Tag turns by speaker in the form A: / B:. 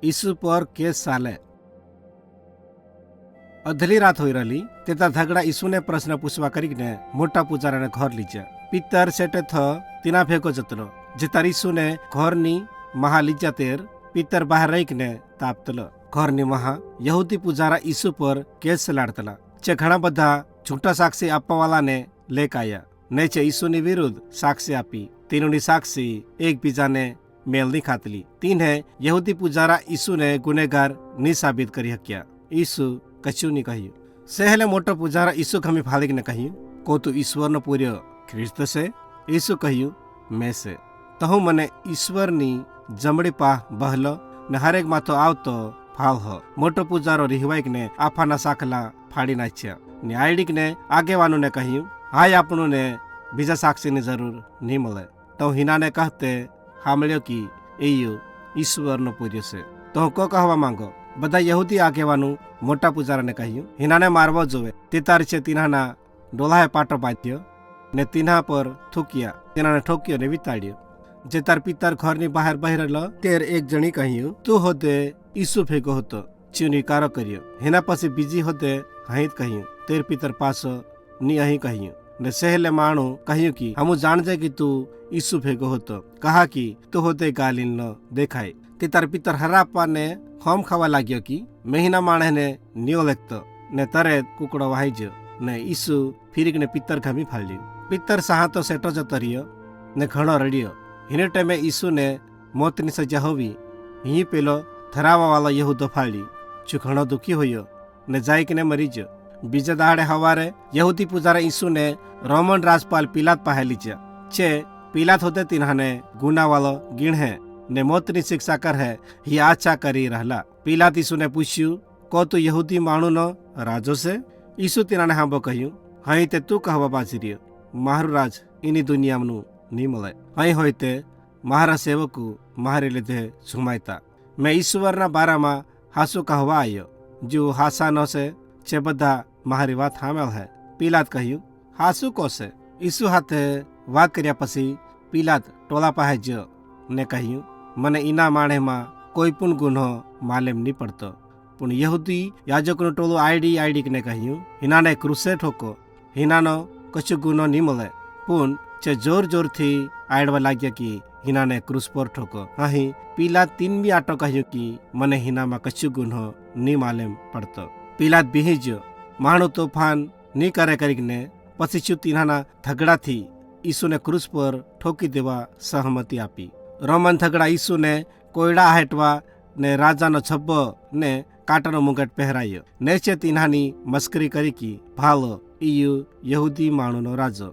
A: ઈસુ પર કેસ ચાલે. અધલી રાત હોઈ રહેલી તેતા ધગડા ઈસુને પ્રશ્ન પૂછવા કરીને મોટા પૂજારાને ઘર લીજા. પિત્તર સેટે થ તીના ભેગો જતલો. જેતાર ઈસુને ઘરની મહા લીજા તેર પિત્તર બહાર રહીને તાપતલ. ઘરની મહા યહૂદી પૂજારા ઈસુ પર કેસ ચલાડતલા. જે ઘણા બધા છૂટા સાક્ષી આપવાવાળાને લેકાયા ને છે ઈસુની વિરુદ્ધ સાક્ષી આપી. તીનોની સાક્ષી એકબીજાને મેલ ની ખાતલી. તીને યહૂદી પૂજારા ઈસુને ગુનેગાર ની સાબિત કરી શક્યા. ઈસુ કશું નહીં કહ્યું. સહેલે મોટો પૂજારા ઈસુ ખમી ફાળીને કહ્યું, કો તું ઈશ્વરનો પૂર્ય ખ્રિસ્ત છે? ઈસુ કહ્યું, મેં છે. તો હું મને ઈશ્વરની જમણી પાહ બહલો ને હરેક માથો આવતો ફાળ હ. મોટો પૂજારો રિહવાઈકને આફાના સાખલા ફાડી નાખ્યા ને આયડીકને આગેવાનોને કહ્યું, હાય આપણું ને બીજા સાક્ષીની જરૂર નહીં મળે. તો હિનાને કહતે સાંભળ્યો કે એયું ઈશ્વરનો પૂર્ય છે. તો હું કો કહેવા માંગો? બધા યહૂદી આગેવાનું મોટા પૂજારાને કહ્યું, હિનાને મારવો જોવે. તે તાર છે તીનાના ડોલાએ પાટો બાંધ્યો ને તીના પર થૂક્યા. તેનાને ઠોક્યો ને વિતાડ્યો. જે તાર પિત્તર ઘરની બહાર બહેરેલો તેર એક જણી કહ્યું, તું હોતે ઈસુ ભેગો હતો. ચીની કારો કર્યો. એના પછી બીજી હોતે અહીં કહ્યું. તેર પિત્તર પાછો ની અહીં કહ્યું ને સહેલે માણું કહ્યું કે હમું જાણજે કે તું ઈસુ ભેગો હતો. કહા કે તું હોતે ગાલીલ ન દેખાય. તે તાર પિત્તર હરાપવાને હોમ ખાવા લાગ્યો કે મહિના માણસને નિયો લેખતો ને તરે કુકડો વાહીજો ને ઈસુ ફીરીકને પિત્તર ઘમી ફાળ્યું. પિત્તર સહાતો સેટો જતો રહ્યો ને ઘણો રડ્યો. એને ટાઈમે ઈસુને મોતની સજા હોવી અહીં પેલો ધરાવા વાળો યહૂદો ફાળી. જો ઘણો દુઃખી હોયો ને જાયકને મરી ગયો. બીજા દાડે હવારે યહૂદી પૂજારા ઈસુને રોમન રાજપાલ પિલાત પાસે લીધા. છે પિલાત હોતે તીનાને ગુનાવાળો ગીણહે ને મોતની શિક્ષા કરે હી આછા કરી રહેલા. પિલાત ઈસુને પૂછ્યું, કો તું યહૂદી માણુનો રાજો છે? ઈસુ તીનાને હાંભો કહ્યું, અહીં તે તું કહેવા બાજી રહ્યો. મારું રાજ એની દુનિયાનું નહીં મળે. અહીં હોય તે મારા સેવકો મારે લીધે ઝુમાયતા. મેં ઈશ્વરના બારામાં હાસુ કહેવા આવ્યો. જો હાસાનો છે જે બધા મારી વાત સામેલ હે. પિલાત કહ્યું, હાસુ કોશે? ઈસુ હાથે વાત કર્યા પછી પિલાત ટોળા પાસે ગયો ને કહ્યું, મને ઈના માણેમાં કોઈ પણ ગુનો માલેમ નહીં પડતો. પણ યહૂદી યાજકનું ટોળું આઈડીને કહ્યું, હિનાને ક્રુસે ઠોકો. હિનાનો કશું ગુનો નહીં મળે. પણ જે જોર જોરથી આડવા લાગ્યા કે હિનાને ક્રુસ પર ઠોકો. અહીં પિલાત તીનમી આટો કહ્યું કે મને હિનામાં કશું ગુનો નહીં માલેમ પડતો. પિલાત બિહી ગયો. માણું તોફાન નહીં કરે કરીને પછી શું તીનાના થગડાથી ઈસુને ક્રુસ પર ઠોકી દેવા સહમતિ આપી. રોમન થગડા ઈસુને કોયડા હેટવા ને રાજાનો છબ્બો ને કાંટાનો મુગટ પહેરાયો ને છે તીનાની મસ્કરી કરી કે ભાલો ઈયુ યહૂદી માણુનો રાજો.